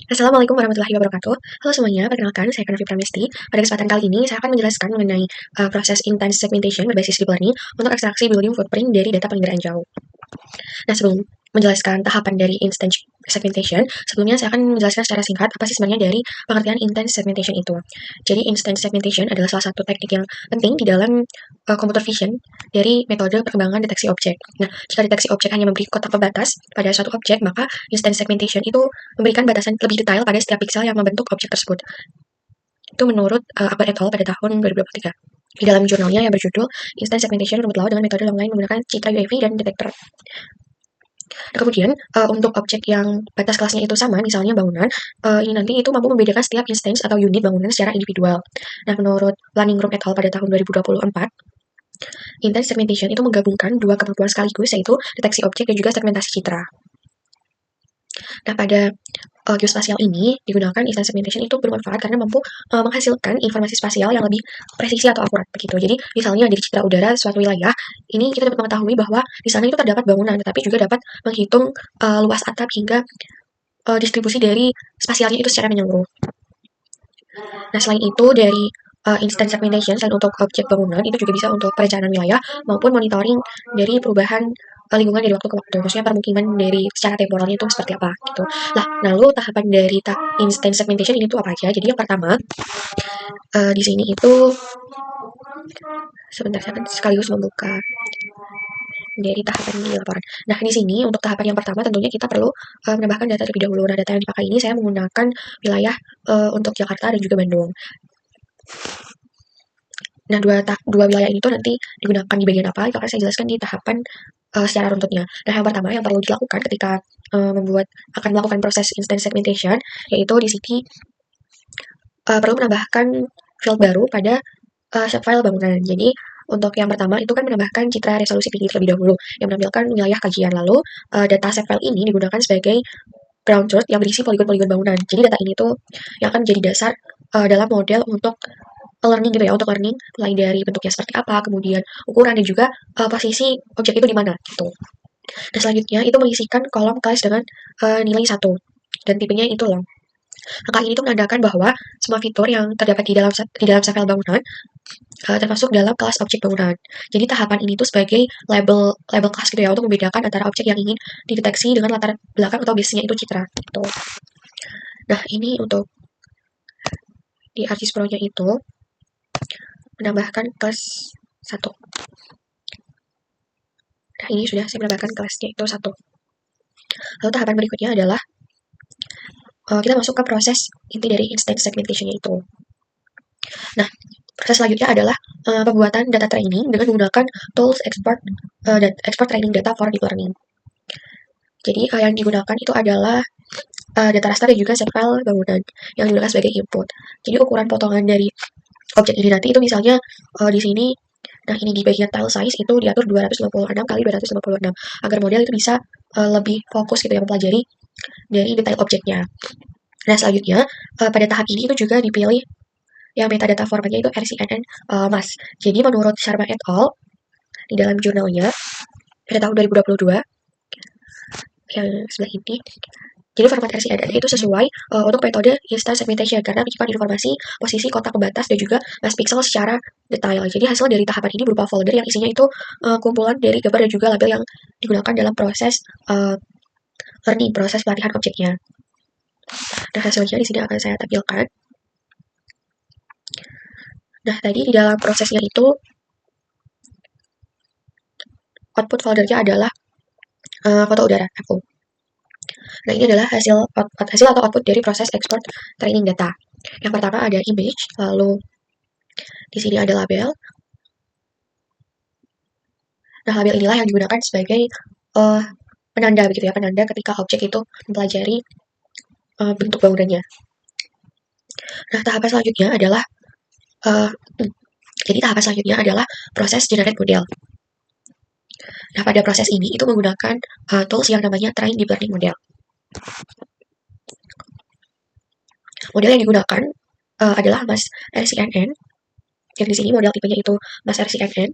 Assalamualaikum warahmatullahi wabarakatuh. Halo semuanya, perkenalkan saya Kanovi Pramesti. Pada kesempatan kali ini, saya akan menjelaskan mengenai proses intense segmentation berbasis deep learning untuk ekstraksi building footprint dari data penginderaan jauh. Nah, sebelum menjelaskan tahapan dari intense segmentation, sebelumnya saya akan menjelaskan secara singkat apa sih sebenarnya dari pengertian intense segmentation itu. Jadi, intense segmentation adalah salah satu teknik yang penting di dalam computer vision dari metode perkembangan deteksi objek. Nah, jika deteksi objek hanya memberi kotak pembatas pada suatu objek, maka intense segmentation itu memberikan batasan lebih detail pada setiap piksel yang membentuk objek tersebut. Itu menurut Akbar et al. Pada tahun 2023. Di dalam jurnalnya yang berjudul Instance Segmentation Rumput Laut dengan metode long line menggunakan citra UAV dan detektor. Nah, kemudian untuk objek yang batas kelasnya itu sama, misalnya bangunan, ini nanti itu mampu membedakan setiap instance atau unit bangunan secara individual. Nah, menurut Planning Group et al. Pada tahun 2024, intense segmentation itu menggabungkan dua kemampuan sekaligus, yaitu deteksi objek dan juga segmentasi citra. Nah, pada geospasial ini digunakan instance segmentation itu bermanfaat karena mampu menghasilkan informasi spasial yang lebih presisi atau akurat begitu. Jadi misalnya dari citra udara suatu wilayah, ini kita dapat mengetahui bahwa di sana itu terdapat bangunan, tetapi juga dapat menghitung luas atap hingga distribusi dari spasialnya itu secara menyeluruh. Nah, selain itu dari instant segmentation, selain untuk objek bangunan, itu juga bisa untuk perencanaan wilayah maupun monitoring dari perubahan lingkungan dari waktu ke waktu. Maksudnya permukiman dari secara temporalnya itu seperti apa gitu. Nah, lalu tahapan dari instant segmentation ini tuh apa aja? Jadi yang pertama, di sini itu sebentar saya akan sekaligus membuka dari tahapan di laporan. Nah, di sini untuk tahapan yang pertama tentunya kita perlu menambahkan data terlebih dahulu. Nah, data yang dipakai ini saya menggunakan wilayah untuk Jakarta dan juga Bandung. Nah, dua wilayah ini tuh nanti digunakan di bagian apa, itu akan saya jelaskan di tahapan secara runtutnya. Nah, yang pertama yang perlu dilakukan ketika akan melakukan proses instance segmentation, yaitu di sini perlu menambahkan field baru pada shapefile bangunan. Jadi, untuk yang pertama itu kan menambahkan citra resolusi tinggi terlebih dahulu, yang menampilkan wilayah kajian. Lalu, data shapefile ini digunakan sebagai ground truth yang berisi poligon-poligon bangunan. Jadi, data ini tuh yang akan menjadi dasar dalam model untuk learning gitu ya, untuk learning mulai dari bentuknya seperti apa, kemudian ukuran dan juga posisi objek itu di mana gitu. Nah, selanjutnya itu mengisikan kolom class dengan nilai 1 dan tipenya itu long. Angka ini tuh menandakan bahwa semua fitur yang terdapat di dalam shapefile bangunan termasuk dalam kelas objek bangunan. Jadi tahapan ini tuh sebagai label kelas gitu ya, untuk membedakan antara objek yang ingin dideteksi dengan latar belakang atau base-nya itu citra gitu. Nah, ini untuk di ArcGIS Pro-nya itu menambahkan kelas 1. Nah, ini sudah saya menambahkan kelasnya itu 1. Lalu tahapan berikutnya adalah kita masuk ke proses inti dari instance segmentation-nya itu. Nah, proses selanjutnya adalah pembuatan data training dengan menggunakan tools export training data for deep learning. Jadi yang digunakan itu adalah data raster dan juga shapefile bangunan yang digunakan sebagai input. Jadi ukuran potongan dari objek ini nanti itu misalnya di sini, nah ini di bagian tile size itu diatur 256 kali 256 agar model itu bisa lebih fokus gitu ya mempelajari dari detail objeknya. Nah, selanjutnya pada tahap ini itu juga dipilih yang metadata formatnya itu RCNN MAS. Jadi menurut Sharma et al. Di dalam jurnalnya pada tahun 2022 yang sebelah ini, jadi format RCNN itu sesuai untuk metode instance segmentation karena menyimpan informasi posisi kotak pembatas dan juga mass pixel secara detail. Jadi hasil dari tahapan ini berupa folder yang isinya itu kumpulan dari gambar dan juga label yang digunakan dalam proses learning, proses pelatihan objeknya. Nah, hasilnya di sini akan saya tampilkan. Nah, tadi di dalam prosesnya itu output foldernya adalah foto udara FO. Nah, ini adalah hasil atau output dari proses export training data. Yang pertama ada image, lalu di sini ada label. Nah, label inilah yang digunakan sebagai penanda begitu ya, penanda ketika objek itu mempelajari bentuk bangunannya. Nah, tahapan selanjutnya adalah proses generate model. Nah, pada proses ini itu menggunakan tools yang namanya train deep learning model. Model yang digunakan adalah MAS RCNN. Yang di sini model tipenya itu MAS RCNN.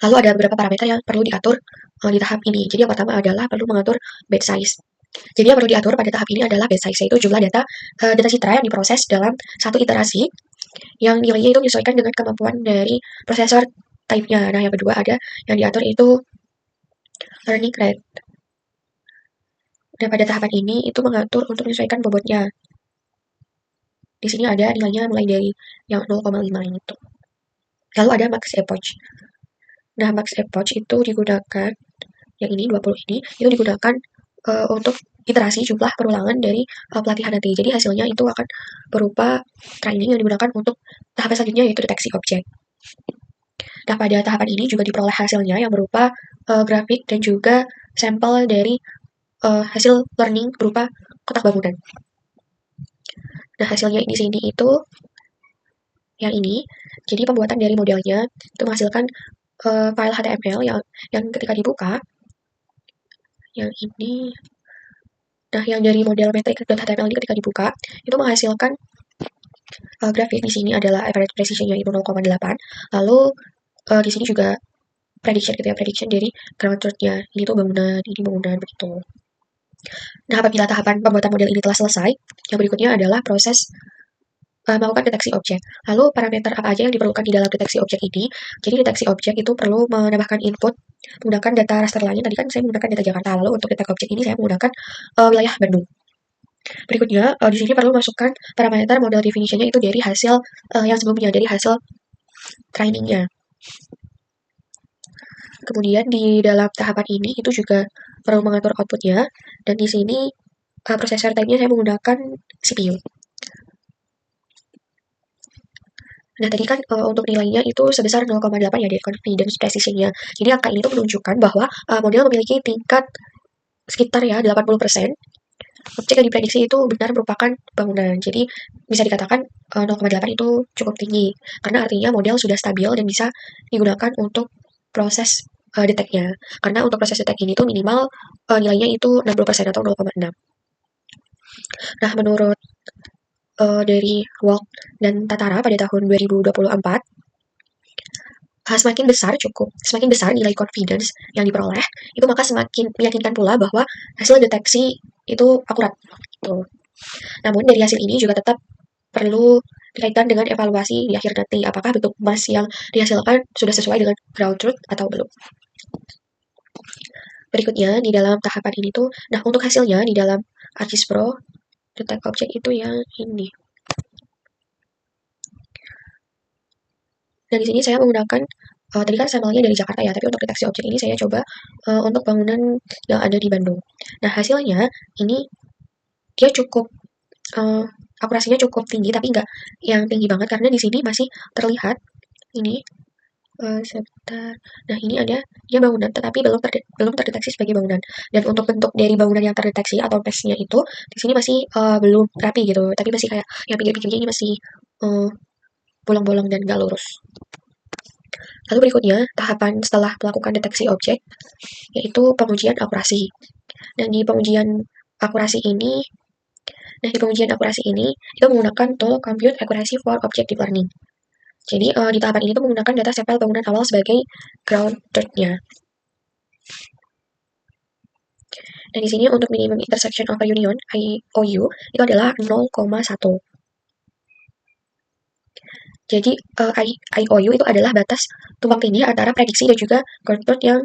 Lalu ada beberapa parameter yang perlu diatur di tahap ini. Jadi yang pertama adalah perlu mengatur batch size. Jadi yang perlu diatur pada tahap ini adalah batch size, yaitu jumlah data citra yang diproses dalam satu iterasi, yang nilainya itu menyesuaikan dengan kemampuan dari prosesor type-nya. Nah, yang kedua ada yang diatur itu learning rate. Dan pada tahapan ini itu mengatur untuk menyesuaikan bobotnya. Di sini ada nilainya mulai dari yang 0,5 itu. Lalu ada max epoch. Nah, max epoch itu digunakan, yang ini 20 ini, itu digunakan untuk iterasi jumlah perulangan dari pelatihan nanti. Jadi hasilnya itu akan berupa training yang digunakan untuk tahapan selanjutnya, yaitu deteksi objek. Nah, pada tahapan ini juga diperoleh hasilnya yang berupa grafik dan juga sampel dari hasil learning berupa kotak bangunan. Nah, hasilnya di sini itu yang ini. Jadi pembuatan dari modelnya itu menghasilkan file HTML yang ketika dibuka, yang ini. Nah, yang dari model metric.html ini ketika dibuka itu menghasilkan grafik. Di sini adalah average precision-nya itu 0,8. Lalu di sini juga prediction gitu ya, prediction dari ground truth-nya. Ini tuh bangunan, ini bangunan begitu. Nah, apabila tahapan pembuatan model ini telah selesai, yang berikutnya adalah proses melakukan deteksi objek. Lalu parameter apa aja yang diperlukan di dalam deteksi objek ini? Jadi deteksi objek itu perlu menambahkan input menggunakan data raster lain. Tadi kan saya menggunakan data Jakarta. Lalu untuk deteksi objek ini saya menggunakan wilayah Bandung. Berikutnya, di sini perlu masukkan parameter model definition-nya itu dari hasil yang sebelumnya, dari hasil trainingnya. Kemudian di dalam tahapan ini itu juga perlu mengatur outputnya, dan di sini prosesor type-nya saya menggunakan CPU. Nah, tadi kan untuk nilainya itu sebesar 0,8 ya, dari confidence precision-nya. Jadi angka ini tuh menunjukkan bahwa model memiliki tingkat sekitar ya 80%. Objek yang diprediksi itu benar merupakan bangunan. Jadi bisa dikatakan 0,8 itu cukup tinggi, karena artinya model sudah stabil dan bisa digunakan untuk proses detect-nya. Karena untuk proses detect ini tuh minimal nilainya itu 60% atau 0,6. Nah, menurut dari Walk dan Tatara pada tahun 2024, semakin besar nilai confidence yang diperoleh, itu maka semakin meyakinkan pula bahwa hasil deteksi itu akurat. Gitu. Namun dari hasil ini juga tetap perlu dikaitkan dengan evaluasi di akhir nanti, apakah bentuk emas yang dihasilkan sudah sesuai dengan ground truth atau belum. Berikutnya di dalam tahapan ini tuh, nah untuk hasilnya di dalam ArcGIS Pro detect object itu yang ini. Dan di sini saya menggunakan tadi kan sampelnya dari Jakarta ya, tapi untuk deteksi objek ini saya coba untuk bangunan yang ada di Bandung. Nah, hasilnya ini dia cukup akurasinya cukup tinggi, tapi nggak yang tinggi banget karena di sini masih terlihat ini sebentar. Nah, ini ada dia bangunan tetapi belum terdeteksi sebagai bangunan. Dan untuk bentuk dari bangunan yang terdeteksi atau mesh-nya itu di sini masih belum rapi gitu, tapi masih kayak yang pinggir-pinggirnya ini masih bolong-bolong dan nggak lurus. Lalu berikutnya, tahapan setelah melakukan deteksi objek, yaitu pengujian akurasi. Dan di pengujian akurasi ini, itu menggunakan tool Compute Accuracy for Objective Learning. Jadi di tahapan ini tuh menggunakan data sampel bangunan awal sebagai ground truth-nya. Dan di sini untuk minimum intersection over union, IOU, itu adalah 0,1. Jadi IOU itu adalah batas tumpang tindih antara prediksi dan juga ground truth yang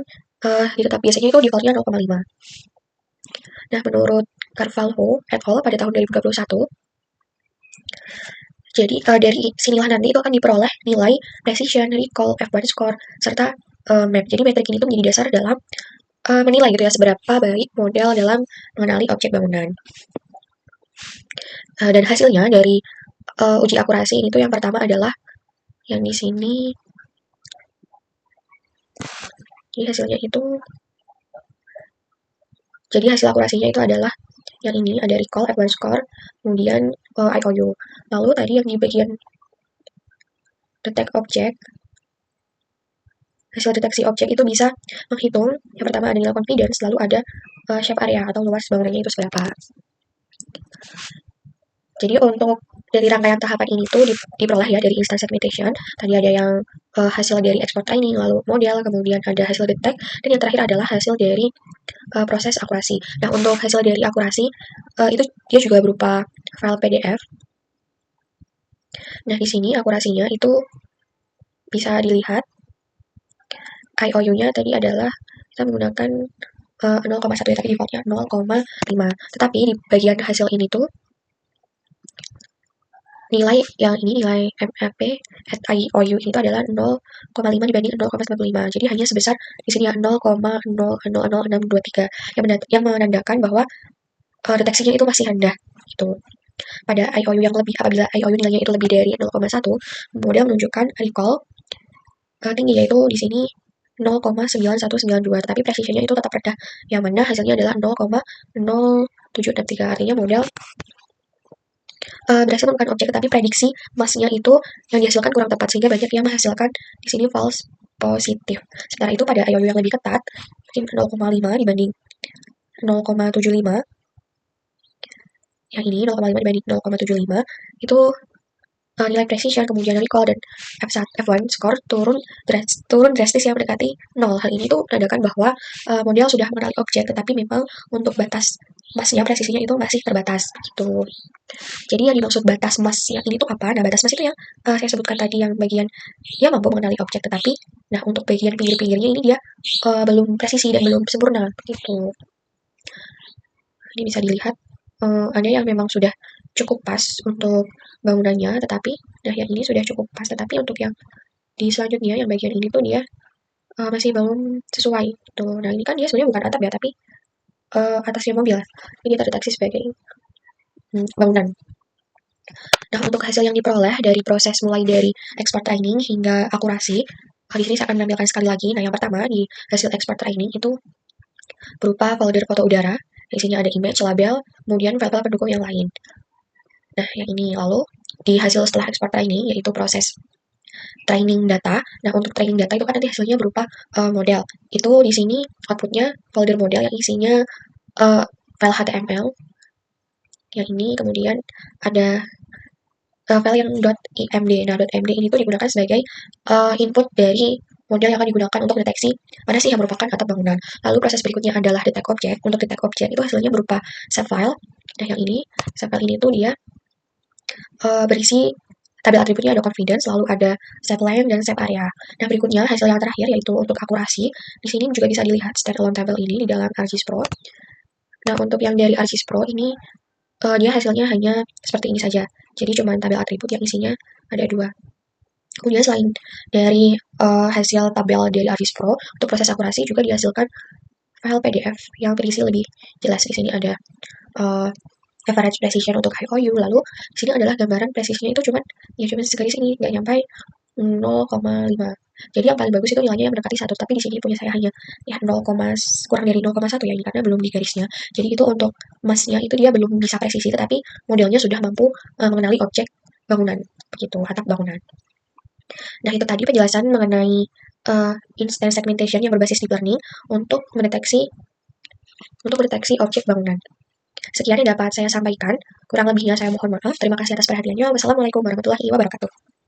biasanya itu defaultnya 0,5. Nah, menurut Carvalho et al. Pada tahun 2021, jadi dari sinilah nanti itu akan diperoleh nilai precision, recall, F1 score, serta map. Jadi metrik ini tuh menjadi dasar dalam menilai gitu ya seberapa baik model dalam mengenali objek bangunan. Dan hasilnya dari uji akurasi ini tuh yang pertama adalah yang di sini. Jadi hasilnya itu, jadi hasil akurasinya itu adalah yang ini, ada recall, F1 score, kemudian IOU. Lalu tadi yang di bagian detect object, hasil deteksi objek itu bisa menghitung, yang pertama ada nilai confidence, lalu ada shape area atau luas bangunannya itu seberapa. Jadi untuk dari rangkaian tahapan ini tuh diperoleh ya dari instance segmentation. Tadi ada yang hasil dari export training, lalu model, kemudian ada hasil detect, dan yang terakhir adalah hasil dari proses akurasi. Nah, untuk hasil dari akurasi itu dia juga berupa file PDF. Nah, di sini akurasinya itu bisa dilihat IOU-nya tadi adalah kita menggunakan 0,1 ya, tapi defaultnya 0,5. Tetapi di bagian hasil ini tuh nilai yang ini nilai MAP at IOU itu adalah 0,5 dibanding 0,95. Jadi hanya sebesar di sini ya 0,000623 yang menandakan bahwa deteksinya itu masih rendah gitu. Pada IOU yang lebih, apabila IOU nilainya itu lebih dari 0,1, model menunjukkan recall tinggi, yaitu di sini 0,9192, tapi precisionnya itu tetap rendah, yang mana hasilnya adalah 0,0763. Artinya model berhasil menemukan objek, tetapi prediksi massnya itu yang dihasilkan kurang tepat, sehingga banyak yang menghasilkan di sini false positif. Sementara itu pada IOU yang lebih ketat, 0,5 dibanding 0,75, yang ini 0,5 dibanding 0,75, itu nilai precision, kemudian recall, dan F1 score turun drastis yang mendekati 0. Hal ini tuh menandakan bahwa model sudah mengenali objek, tetapi memang untuk batas massnya, presisinya itu masih terbatas gitu. Jadi yang dimaksud batas mass yang ini tuh apa? Nah, batas mass itu yang saya sebutkan tadi, yang bagian dia mampu mengenali objek, tetapi nah untuk bagian pinggir-pinggirnya ini dia belum presisi dan belum sempurna gitu. Ini bisa dilihat ada yang memang sudah cukup pas untuk bangunannya, tetapi nah yang ini sudah cukup pas, tetapi untuk yang di selanjutnya yang bagian ini tuh dia masih belum sesuai gitu. Nah, ini kan dia sebenarnya bukan atap ya, tapi atasnya mobil. Ini terdeteksi sebagai bangunan. Nah, untuk hasil yang diperoleh dari proses mulai dari export training hingga akurasi, di sini saya akan menampilkan sekali lagi. Nah, yang pertama di hasil export training itu berupa folder foto udara. Di sini ada image, label, kemudian file-file pendukung yang lain. Nah, yang ini lalu di hasil setelah export training, yaitu proses training data. Nah, untuk training data itu kan nanti hasilnya berupa model. Itu di sini outputnya folder model yang isinya file HTML. Yang ini kemudian ada file yang .imd. Nah, .imd ini tuh digunakan sebagai input dari model yang akan digunakan untuk deteksi mana sih yang merupakan atap bangunan. Lalu proses berikutnya adalah detect object. Untuk detect object itu hasilnya berupa set file. Nah, yang ini set file ini tuh dia berisi tabel atributnya, ada confidence, lalu ada step length dan step area. Nah, berikutnya hasil yang terakhir yaitu untuk akurasi. Di sini juga bisa dilihat standalone table ini di dalam ArcGIS Pro. Nah, untuk yang dari ArcGIS Pro ini dia hasilnya hanya seperti ini saja. Jadi cuma tabel atribut yang isinya ada 2. Kemudian selain dari hasil tabel dari ArcGIS Pro, untuk proses akurasi juga dihasilkan file PDF yang berisi lebih jelas. Di sini ada average precision untuk IOU, lalu di sini adalah gambaran presisinya itu cuman segaris ini, nggak nyampe 0,5. Jadi yang paling bagus itu nilainya yang mendekati 1, tapi di sini punya saya hanya ya 0, kurang dari 0,1 ya, ini karena belum di garisnya. Jadi itu untuk massnya itu dia belum bisa presisi, tetapi modelnya sudah mampu mengenali objek bangunan, begitu, atap bangunan. Nah, itu tadi penjelasan mengenai instance segmentation yang berbasis deep learning untuk mendeteksi objek bangunan. Sekian yang dapat saya sampaikan. Kurang lebihnya saya mohon maaf. Terima kasih atas perhatiannya. Wassalamualaikum warahmatullahi wabarakatuh.